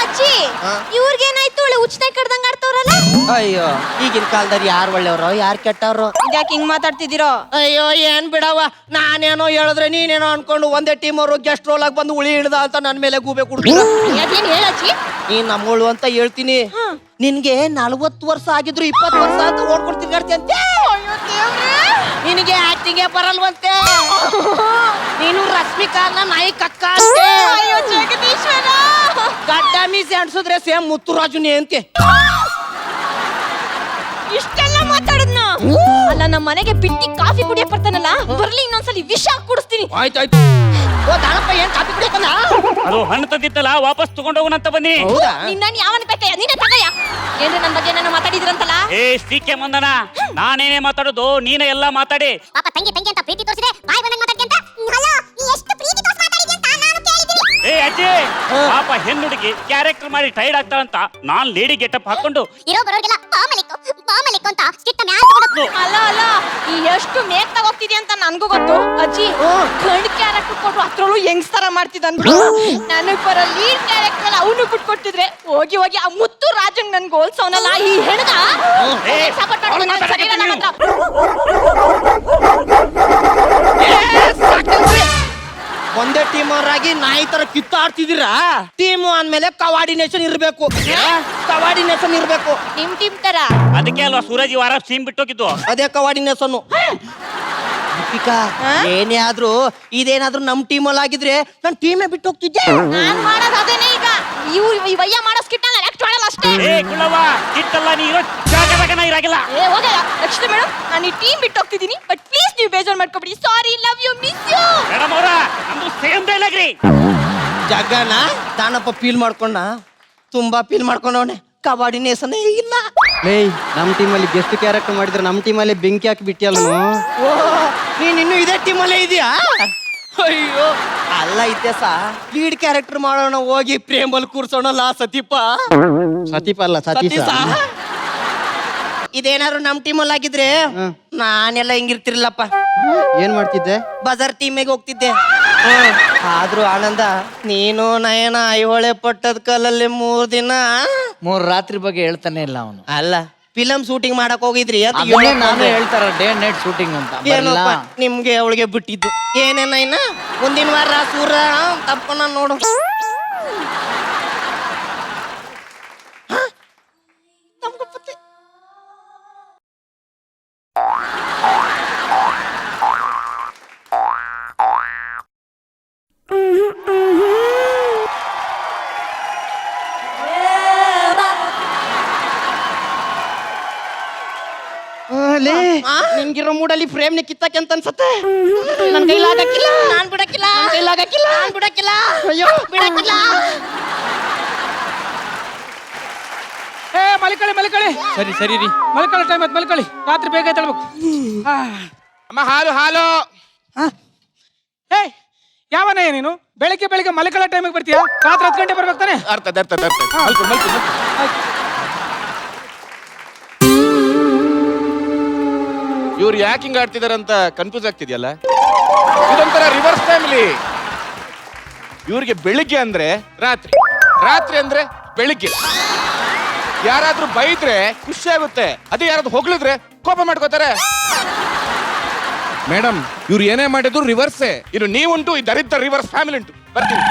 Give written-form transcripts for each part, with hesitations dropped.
ಅಜ್ಜಿ ಇವ್ರಿಗೇನಾಯ್ತು ಒಳ್ಳೆ ಉಚ್ಚನಾಗಿ ಕಡ್ದಂಗ ಆಡ್ತವ್ರಲ್ಲ. ಅಯ್ಯೋ ಈಗಿನ ಕಾಲದಲ್ಲಿ ಯಾರು ಒಳ್ಳೆಯವರು ಯಾರು ಕೆಟ್ಟವ್ರು? ಯಾಕೆ ಹಿಂಗ್ ಮಾತಾಡ್ತಿದ್ದೀರೋ? ಅಯ್ಯೋ ಏನ್ ಬಿಡವ, ನಾನೇನೋ ಹೇಳಿದ್ರೆ ನೀನೇನೋ ಅನ್ಕೊಂಡು ಒಂದೇ ಟೀಮ್ ಅವರು ಗೆಸ್ಟ್ ರೋಲ್ ಆಗಿ ಬಂದು ಉಳಿ ಹಿಡ್ದ ಅಂತ ನನ್ ಮೇಲೆ ಗೂಬೆ ಕುಡ್ತೀರ. ಅದೇನ್ ಹೇಳಜ್ಜಿ? ನೀನ್ ನಮ್ಮೋಳು ಅಂತ ಹೇಳ್ತೀನಿ. ನಿನ್ಗೆ 40 ವರ್ಷ ಆಗಿದ್ರು 20 ವರ್ಷ ಅಂತ ಓಡ್ಕೊಡ್ತೀನಿ ಅಂತೆ. ನಿನಗೆ ಆಕ್ಟಿಂಗೇ ಬರಲ್ವಂತೆ. ನೀನು ರಶ್ಮಿಕಾನ ನಾಯಿ ಕಕ್ಕ ಅಂತೆ. ಗಡ್ಡ ಮೀಸೆ ಅನ್ಸಿದ್ರೆ ಸೇಮ್ ಮುತ್ತುರಾಜುನೇ ಅಂತೆ. ಇಷ್ಟೆಲ್ಲ ಮಾತಾಡದ್ನ ಅಲ್ಲ, ನಮ್ಮ ಮನೆಗೆ ಬಿಟ್ಟಿ ಕಾಫಿ ಕುಡಿಯಕ್ ಬರ್ತಾನಲ್ಲ, ಬರ್ಲಿ ಇನ್ನೊಂದ್ಸಲಿ ವಿಷ ಕುಡಿಸ್ತೀನಿ. ಆಯ್ತಾಯ್ತು. ಓ ದಾನಪ್ಪ ಏನ್ ಕಾಫಿ ಕುಡಿಯಕ್ ಬಂದ? ಅದು ಹಣ್ಣು ತಂದಿತ್ತಲ್ಲ, ವಾಪಸ್ ತಗೊಂಡೋಗೋಣಂತ ಬನ್ನಿ. ನಿನ್ನ ಯಾವನ್ ಬೇಕಯ್ಯ? ನೀನೇ ತಗಯ್ಯ. ಏನ್ರಿ ನನ್ನ ಬಗ್ಗೆ ಏನೋ ಮಾತಾಡಿದ್ರಂತಲ್ಲ? ಏ ಸಿ.ಕೆ. ಮಂದನ, ನಾನೇನೇ ಮಾತಾಡೋದು, ನೀನೇ ಎಲ್ಲ ಮಾತಾಡಿ. ಪಾಪ ತಂಗಿ ಅಂತ ಪ್ರೀತಿ ತೋರಿಸಿದೆ, ಬಾಯಿ ಬಂದಂಗ ಮಾತಾಡ್ತಿ ಅಂತ. ಹಲೋ, ನೀ ಎಷ್ಟು ಪ್ರೀತಿ ತೋರಿಸಿ ಮಾತಾಡಿದ್ಯ ಅಂತ ನಾನು ಕೇಳಿದ್ದೀನಿ. ಏ ಅಜ್ಜಿ, ಪಾಪ ಹೆಣ್ಣುಡುಗಿ ಕ್ಯಾರೆಕ್ಟರ್ ಮಾಡಿ ಟೈರ್ಡ್ ಆಗ್ತಾಳಂತ ನಾನ್ ಲೇಡಿ ಗೆಟಪ್ ಹಾಕೊಂಡು ಇರೋ ಬರೋರ್ಗೆಲ್ಲ ಬಾಮಲಿಕ್ಕು ಅಂತ ಸ್ಟಿಕ್ ಮ್ಯಾಲ್ ತಗೊಂಡು. ಅಲ್ಲ ಈ ಎಷ್ಟು ಮೇಕ್ ತಗೋಗ್ತಿದ್ಯ ಅಂತ ನನ್ಗೂ ಗೊತ್ತು. ಅಜ್ಜಿ ಗಂಡ್ ಕ್ಯಾರೆಕ್ಟರ್ ಕೊಟ್ರು ಅದ್ರಲ್ಲೂ ಯಂಗ್ಸ್ತರ ಮಾಡ್ತಿದ್ದ ಅಂದ್ರು. ನನಗ್ ಬರೋ ಲೀಡ್ ಕ್ಯಾರೆಕ್ಟರ್ ಅವನು ಬಿಟ್ಕೊಟ್ಟಿದ್ರೆ ಹೋಗಿ ಆ ಮುತ್ತು ರಾಜನ್ ನನ್ಗೆ ಹೋಲ್ಸವನಲ್ಲ ಈ ಹೆಣ್ಗ ಸಪೋರ್ಟ್ ಒಂದೇ ಟೀಮ್ ಅವರಾಗಿ ನಾಯಿ ತರ ಕಿತ್ತಾಡ್ತಿದ್ದೀರಾ? ಟೀಮ್ ಅಂದ್ಮೇಲೆ ಕವಾರ್ಡಿನೇಷನ್ ಇರ್ಬೇಕು. ಕವಾರ್ಡಿನೇಷನ್ ಇರ್ಬೇಕು. ನಿಮ್ ಟೀಮ್ ತರ. ಅದಕ್ಕೆ ಅಲ್ವಾ ಸೂರಜ್ ವಾರ ಸೀಮ್ ಬಿಟ್ಟೋಗಿದ್ದು. ಅದೇ ಕವಾರ್ಡಿನೇಷನ್. ಏನೇ ಆದ್ರೂ ಇದೇನಾದ್ರೂ ನಮ್ ಟೀಮ್ ಅಲ್ಲಿ ಆಗಿದ್ರೆ ನನ್ ಟೀಮೇ ಬಿಟ್ಟು ಹೋಗ್ತಿದ್ದೆ. ನಾನ್ ಮಾಡೋದು ಅದೇನೆ. ಈಗ ಈ ವಯ್ಯ ಮಾಡೋ ಸ್ಕಿಟ್ ನೆಕ್ಸ್ಟ್ ಮಾಡಲ್ಲ ಅಷ್ಟೇ. ಏ ಕುಳ್ಳವ್ವ, ಕಿಟ್ಟಲ್ಲ, ನೀ ಇರೋ ಜಾಗದಾಗ ನಾ ಇರಾಗಿಲ್ಲ. ಏ ಹೋಗಲ್ಲ ಲಕ್ಷ್ಮಿ ಮೇಡಮ್, ನಾನು ಈ ಟೀಮ್ ಬಿಟ್ಟು ಹೋಗ್ತಿದ್ದೀನಿ. ಬಟ್ ಪ್ಲೀಸ್ ನೀವು ಬೇಜಾರ್ ಮಾಡ್ಕೊಬಿಡಿ. Sorry, love you, miss you. Madam ಅವರ ನಮ್ದು ಸೇಮ್ ಡೈಲಾಗ್ ರೀ. ಜಗನ ದಾನಪ್ಪ ಫೀಲ್ ಮಾಡ್ಕೊಂಡ, ತುಂಬಾ ಫೀಲ್ ಮಾಡ್ಕೊಂಡವನೆ. ಕವಾರ್ಡಿನೇಷನ್ ಇಲ್ಲ. ನಮ್ ಟೀಮಲ್ಲಿ ಗೆಸ್ಟ್ ಕ್ಯಾರೆಕ್ಟರ್ ಮಾಡಿದ್ರೆ ನಮ್ ಟೀಮಲ್ಲಿ ಬೆಂಕಿ ಹಾಕಿ ಬಿಟ್ಟಿಯಲ್ಲ. ಓ ನೀನ್ ಇನ್ನು ಇದೇ ಟೀಮಲ್ಲೇ ಇದೀಯಾ? ಅಯ್ಯೋ ಅಲ್ಲ ಇತ್ಯಾಸ, ಲೀಡ್ ಕ್ಯಾರೆಕ್ಟರ್ ಮಾಡೋಣ ಹೋಗಿ ಪ್ರೇಮಲ್ಲಿ ಕೂರ್ಸೋಣಲ್ಲ ಸತೀಪ. ಸತೀಪ ಅಲ್ಲ ಸತೀಶ. ಇದೇನಾದ್ರು ನಮ್ ಟೀಮಲ್ಲಿ ಆಗಿದ್ರೆ ನಾನೆಲ್ಲ ಹಿಂಗಿರ್ತಿರ್ಲಪ್ಪ. ಏನ್ ಮಾಡ್ತಿದ್ದೆ? ಬಜಾರ್ ಟೀಮಿಗೆ ಹೋಗ್ತಿದ್ದೆ. ಆದ್ರೂ ಆನಂದ, ನೀನು ನಯನ ಐಹೊಳೆ ಪಟ್ಟದ ಕಲ್ಲಲ್ಲಿ 3 ದಿನ 3 ರಾತ್ರಿ ಬಗ್ಗೆ ಹೇಳ್ತಾನೆ ಇಲ್ಲ ಅವನು. ಅಲ್ಲ ಫಿಲಂ ಶೂಟಿಂಗ್ ಮಾಡಕ್ ಹೋಗಿದ್ರಿ ಅಂತ ನಾನು ಹೇಳ್ತಾರ ಡೇ ಅಂಡ್ ನೈಟ್ ಶೂಟಿಂಗ್ ಅಂತ. ಏನಪ್ಪ ನಿಮ್ಗೆ ಅವಳಿಗೆ ಬಿಟ್ಟಿದ್ದು ಏನೇನ? ಮುಂದಿನ ವಾರ ಸೂರ ತಪ್ಪನ ನೋಡು. ನಿನ್ಗಿರೋ ಮೂಡಲ್ಲಿ ಫ್ರೇಮ್ ನಿ ಕಿತ್ತಕ್ಕೆ ಅಂತ ಅನ್ಸತ್ತೆ. ನನ್ ಕೈಲಾಗಕ್ಕಿಲ್ಲ, ನಾನ್ ಬಿಡಕ್ಕಿಲ್ಲ, ನಾನ್ ಬಿಡಕ್ಕಿಲ್ಲ. ಅಯ್ಯೋ ಬಿಡಕ್ಕಿಲ್ಲ. ಏ ಮಲ್ಕಳಿ ಸರಿ ರೀ, ಮಲ್ಕೊಳ್ಳೋ ಟೈಮ್ ಆಯ್ತು, ಮಲ್ಕೊಳ್ಳಿ. ರಾತ್ರಿ ಬೇಗ ಎದ್ದೇಳ್ಬೇಕು. ಅಮ್ಮ ಹಾಲು. ಏ ಯಾವನ ನೀನು? ಬೆಳಿಗ್ಗೆ ಮಲ್ಕೊಳ್ಳೋ ಟೈಮಿಗೆ ಬರ್ತೀಯ? ರಾತ್ರಿ 10 ಗಂಟೆ ಬರ್ಬೇಕು ತಾನೆ? ಅರ್ಥ. ಇವ್ರು ಯಾಕೆ ಹಿಂಗ ಆಡ್ತಿದಾರಂತ ಕನ್ಫ್ಯೂಸ್ ಆಗ್ತಿದ್ಯಲ್ಲ. ಇದೊಂಥರ ರಿವರ್ಸ್ ಫ್ಯಾಮಿಲಿ. ಇವ್ರಿಗೆ ಬೆಳಿಗ್ಗೆ ಅಂದ್ರೆ ರಾತ್ರಿ, ರಾತ್ರಿ ಅಂದ್ರೆ ಬೆಳಿಗ್ಗೆ. ಯಾರಾದ್ರೂ ಬೈದ್ರೆ ಖುಷಿ ಆಗುತ್ತೆ, ಅದೇ ಯಾರಾದ್ರೂ ಹೊಗಳಿದ್ರೆ ಕೋಪ ಮಾಡ್ಕೋತಾರೆ. ಮೇಡಮ್, ಇವ್ರು ಏನೇ ಮಾಡಿದ್ರು ರಿವರ್ಸೇ. ಇನ್ನು ನೀವುಂಟು, ಈ ದರಿದ್ರ ರಿವರ್ಸ್ ಫ್ಯಾಮಿಲಿ ಉಂಟು. ಬರ್ತೀನಿ.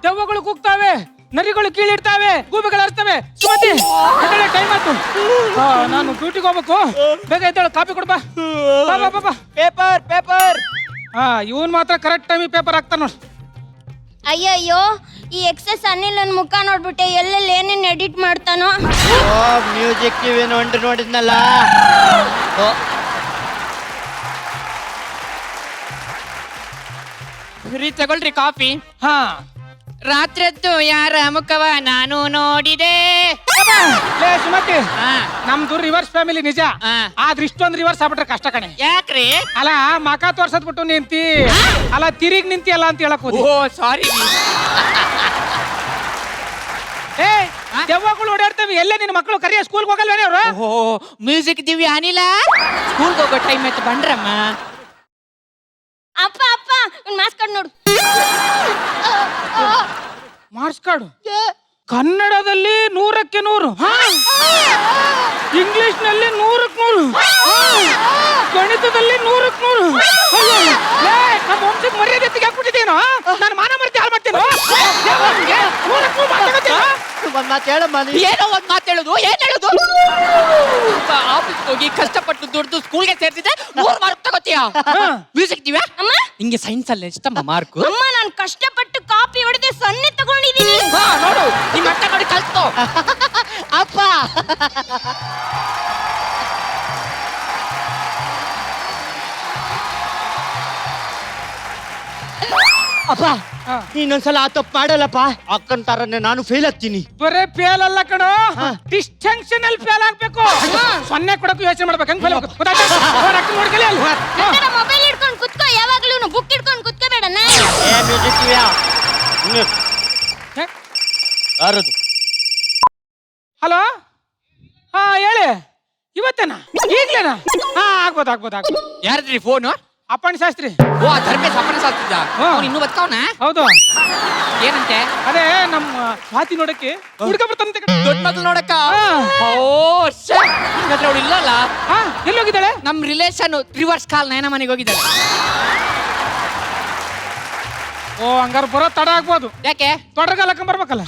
ದೆವ್ವಗಳು ಕೂಗ್ತಾವೆ, ನರಿಗಳು ಕೀಳಿಡ್ತಾವೆ, ಗೂಬೆಗಳು ಅರ್ತವೆ. ಸುಮತಿ ಟೈಮ್ ಆಯ್ತು, ನಾನು ಡ್ಯೂಟಿಗೆ ಹೋಗ್ಬೇಕು. ಬೇಗ ಎದ್ದೇಳು, ಕಾಪಿ ಕೊಡ್ಬಾ. ಪೇಪರ್. ಇವನ್ ಮಾತ್ರ ಕರೆಕ್ಟ್ ಟೈಮಿಗೆ ಪೇಪರ್ ಹಾಕ್ತಾನ ನೋಡಿ. ಅಯ್ಯಯ್ಯೋ, ಈ ಎಕ್ಸೆಸ್ ಅನಿಲ್ ನನ್ನ ಮುಖ ನೋಡ್ಬಿಟ್ಟೆ. ಎಲ್ಲೆಲ್ಲಿ ಏನೇನು ಎಡಿಟ್ ಮಾಡ್ತಾನೋ. ಮ್ಯೂಸಿಕ್ ಇವೇನು ಹೊಂಟು ನೋಡಿದ್ನಲ್ಲ. ತಗೊಳ್ರಿ ಕಾಫಿ. ಹಾ, ರಾತ್ರಿದ್ದು ಯಾರ ಮುಖವ ನಾನು ನೋಡಿದೆ. ಸುಮತಿ, ನಮ್ದು ರಿವರ್ಸ್ ಫ್ಯಾಮಿಲಿ ನಿಜ. ಆದ್ರೆ ಇಷ್ಟೊಂದು ರಿವರ್ಸ್ ಆಗ್ಬಿಟ್ರೆ ಕಷ್ಟ ಕಣೆ. ಯಾಕ್ರಿ? ಅಲ್ಲ ಮಕ ತೋರ್ಸದ್ಬಿಟ್ಟು ನಿಂತಿ, ಅಲ್ಲ ತಿರುಗಿ ನಿಂತಿ ಅಲ್ಲ ಅಂತ ಹೇಳಕ್ ಹೋದಿ. ಓ ಸಾರಿ. ಏ ದೆವ್ವಗಳು ಓಡಾಡ್ತವೆ. ಎಲ್ಲೇ ನಿನ್ನ ಮಕ್ಕಳು ಕರಿಯ ಸ್ಕೂಲ್ಗೆ ಹೋಗಲ್ವೇನೆ ಅವರು? ಓ ಮ್ಯೂಸಿಕ್ ದಿವ್ಯ ಅನಿಲ ಸ್ಕೂಲ್ಗೆ ಹೋಗೋ ಟೈಮ್ ಆಯ್ತು ಬಂಡ್ರಮ್ಮ. ಅಪ್ಪ ಅಪ್ಪ ಒಂದು ಮಾಸ್ಕ್ ಕಾರ್ಡ್ ನೋಡು. ಮಾರ್ಕ್ಸ್ ಕಾರ್ಡು ಕನ್ನಡದಲ್ಲಿ 100ಕ್ಕೆ 100, ಇಂಗ್ಲಿಷ್ ನಲ್ಲಿ 100ಕ್ಕೆ 100, ಗಣಿತದಲ್ಲಿ 100ಕ್ಕೆ 100. ನಮ್ಮ ವಂಶದ ಮರ್ಯಾದೆ ತೆಗೆದುಬಿಟ್ಟಿದ್ದೇನೋ. ನಾನು ಮಾನ ಮರ್ಯಾದೆ ಹಾಳು ಮಾಡ್ತೇನೆ. ಒಂದ್ ಮಾತು ಹೇಳಮ್ಮ ನೀ. ಏನೋ ಒಂದ್ ಮಾತು ಹೇಳುದು, ಏನ್ ಹೇಳುದು? ಆಫೀಸ್ ಹೋಗಿ ಕಷ್ಟಪಟ್ಟು ದುಡ್ದು ಸ್ಕೂಲ್ಗೆ ಸೇರ್ತಿದ್ದೆ 100 ಮಾರ್ಕ್ ತಗೋತೀಯ. ಮ್ಯೂಸಿಕ್ ದಿವ್ಯ ಅಮ್ಮ ನಿಂಗೆ ಸೈನ್ಸ್ ಅಲ್ಲಿ ಎಷ್ಟಮ್ಮ ಮಾರ್ಕು? ಅಮ್ಮ ನಾನು ಕಷ್ಟಪಟ್ಟು ಕಾಪಿ ಹೊಡೆದೆ 0 ತಗೊಂಡಿದ್ದೀನಿ. ನೋಡು ನಿಮ್ಮ ಅಕ್ಕ ನೋಡಿ ಕಲ್ತು. ಅಪ್ಪ ಅಪ್ಪ ಇನ್ನೊಂದ್ಸಲ ಆ ತಪ್ಪು ಮಾಡಲ್ಲಪ್ಪ. ಅಕ್ಕನ್ ತರನೇ ನಾನು ಫೇಲ್ ಆಗ್ತೀನಿ. ಬರೇ ಫೇಲ್ ಅಲ್ಲ ಕಣೋ, ಡಿಸ್ಟಿಂಕ್ಷನ್ ಅಲ್ಲಿ ಫೇಲ್ ಆಗ್ಬೇಕು. 0 ಕೊಡಕ್ಕೂ ಯೋಚನೆ ಮಾಡ್ಬೇಕು. ಹೆಂಗ್ ಫೇಲ್ ಆಗ್ಬೇಕು ನೋಡ್ಕೊಳ್ಳಿ ಅಲ್ಲಿ. ಮೊಬೈಲ್ ಹಿಡ್ಕೊಂಡು ಕುತ್ಕೋ, ಯಾವಾಗ್ಲೂ ಬುಕ್ ಹಿಡ್ಕೊಂಡು ಕುತ್ಕೋಬೇಡ. ಯಾರದು? ಹಲೋ, ಹಾ ಹೇಳಿ. ಇವತ್ತೇನಾ? ಈಗ್ಲೇನಾ? ಆಗ್ಬೋದು. ಯಾರದ್ರಿ ಫೋನು? ಅಪ್ಪಣ್ಣ ಶಾಸ್ತ್ರಿ. ಓ ಧರ್ಮೇಶ್ ಅಪ್ಪನ ಸಾಕ್ತಿದ್ದ. ಅವ್ನು ಇನ್ನೂ ಬದುಕವನ? ಹೌದು. ಏನಂತೆ? ಅದೇ ನಮ್ಮ ಸ್ವಾತಿ ನೋಡಕ್ಕೆ ಹುಡ್ಕ ಬರ್ತಾನಂತೆ. ದೊಡ್ಡ ಮಗ್ಳು ನೋಡಕ್ಕ? ಓ ಹಾಗಾದ್ರೆ ಅವಳು ಇಲ್ಲಲ್ಲ. ಎಲ್ಲೋಗಿದ್ದಾಳೆ? ನಮ್ ರಿಲೇಷನ್ ರಿವರ್ಸ್ ಕಾಲ್ ನಯನ ಮನೆಗೆ ಹೋಗಿದ್ದಾಳೆ. ಓ ಹಂಗಾರ ಬರೋ ತಡ ಆಗ್ಬೋದು. ಯಾಕೆ? ತೊಡಗಲಕ್ಕ ಬರ್ಬೇಕಲ್ಲ.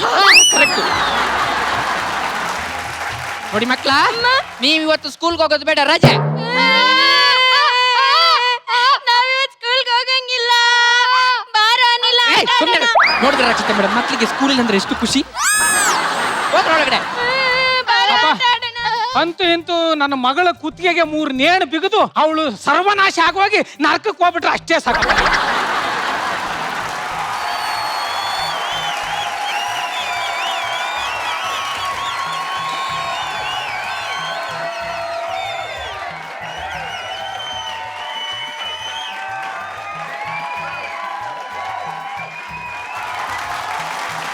ಕರೆಕ್ಟ್. ನೋಡಿ ಮಕ್ಳ, ನೀವ್ ಇವತ್ತು ಸ್ಕೂಲ್ಗೆ ಹೋಗೋದು ಬೇಡ, ರಜೆ. ನಾವಿವತ್ತು ಸ್ಕೂಲ್ಗೆ ಹೋಗಂಗಿಲ್ಲ. ಬಾರೋ ಅನಿಲ. ನೋಡಿದ್ರೆ ರಚಿತ ಮೇಡಮ್, ಮಕ್ಳಿಗೆ ಸ್ಕೂಲ್ ಅಂದ್ರೆ ಎಷ್ಟು ಖುಷಿ. ಹೋದ್ರೊಳಗಡೆ ಅಂತೂ ಇಂತೂ ನನ್ನ ಮಗಳ ಕುತ್ತಿಗೆಗೆ 3 ನೇಣು ಬಿಗಿದು ಅವಳು ಸರ್ವನಾಶ ಆಗೋಗಿ ನರಕಕ್ಕೆ ಹೋಗ್ಬಿಟ್ರೆ ಅಷ್ಟೇ ಸಾಕು.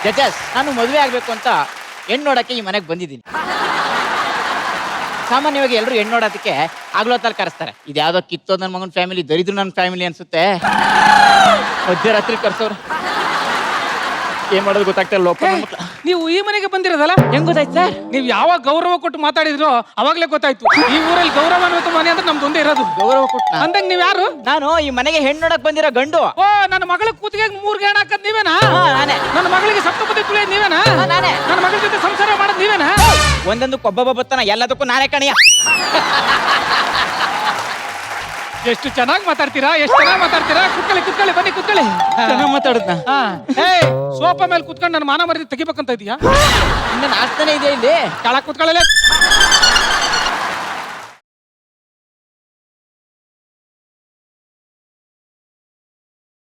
ಜಡ್ಜಸ್, ನಾನು ಮದುವೆ ಆಗ್ಬೇಕು ಅಂತ ಹೆಣ್ಣು ನೋಡಕ್ಕೆ ಈ ಮನೆಗೆ ಬಂದಿದ್ದೀನಿ. ಸಾಮಾನ್ಯವಾಗಿ ಎಲ್ಲರೂ ಹೆಣ್ಣು ನೋಡೋದಕ್ಕೆ ಆಗ್ಲೋತ್ತಲ್ಲಿ ಕರೆಸ್ತಾರೆ. ಇದ್ಯಾವುದೋ ಕಿತ್ತೋ ನನ್ನ ಮಗನ ಫ್ಯಾಮಿಲಿ, ದರಿದ್ರು ನನ್ನ ಫ್ಯಾಮಿಲಿ ಅನ್ಸುತ್ತೆ. ಮಧ್ಯರಾತ್ರಿ ಕರ್ಸೋರು. ಏನ್ ಮಾಡೋದು ಗೊತ್ತಾಗ್ತಿಲ್ಲ. ನೀವು ಈ ಮನೆಗೆ ಬಂದಿರೋದಲ್ಲ, ಹೆಂಗ್ ಗೊತ್ತಾಯ್ತು ಸರ್? ನೀವು ಯಾವಾಗ ಗೌರವ ಕೊಟ್ಟು ಮಾತಾಡಿದ್ರು ಅವಾಗ್ಲೇ ಗೊತ್ತಾಯ್ತು. ಈ ಊರಲ್ಲಿ ಗೌರವಾನ್ವಿತ ಮನೆ ಅಂದ್ರೆ ನಮ್ದೊಂದೇ ಇರೋದು. ಗೌರವ ಕೊಟ್ಟು ಅಂದಂಗ ನೀವ್ ಯಾರು? ನಾನು ಈ ಮನೆಗೆ ಹೆಣ್ಣು ನೋಡಕ್ ಬಂದಿರೋ ಗಂಡು. ಓ, ನನ್ನ ಮಗಳ ಕೂತಿಗೆ 3 ಗೇಣ್ ಹಾಕದ್ ನೀವೇನಾ? ನಾನೇ. ನನ್ನ ಮಗಳಿಗೆ ಸಪ್ತಪದಿ ತುಳಿಯೋದ್ ನೀವೇನಾ? ನಾನೇ. ನನ್ನ ಮಗಳ ಜೊತೆ ಸಂಸಾರ ಮಾಡೋದ್ ನೀವೇನಾ? ಒಂದೊಂದು ಕೊಬ್ಬ ಬತ್ತನ, ಎಲ್ಲದಕ್ಕೂ ನಾನೇ ಕಣಿಯ. ಎಷ್ಟು ಚೆನ್ನಾಗಿ ಮಾತಾಡ್ತೀರಾ, ಎಷ್ಟು ಚೆನ್ನಾಗಿ ಮಾತಾಡ್ತೀರಾ. ಕುತ್ಕೊಳ್ಳಿ, ಬನ್ನಿ ಕುತ್ಕೊಳ್ಳಿ. ಚೆನ್ನಾಗಿ ಮಾತಾಡುದ್ನ. ಸೋಫಾ ಮೇಲೆ ಕುತ್ಕೊಂಡು ನನ್ನ ಮಾನ ಮರ್ಯಾದೆ ತೆಗಿಬೇಕಂತ ಇದೀಯಾ? ಇನ್ನು ನಾಷ್ಟಾನೇ ಇದೆ ಇಲ್ಲಿ. ಕೆಳಗ್ ಕುತ್ಕೊಳ್ಳಿ.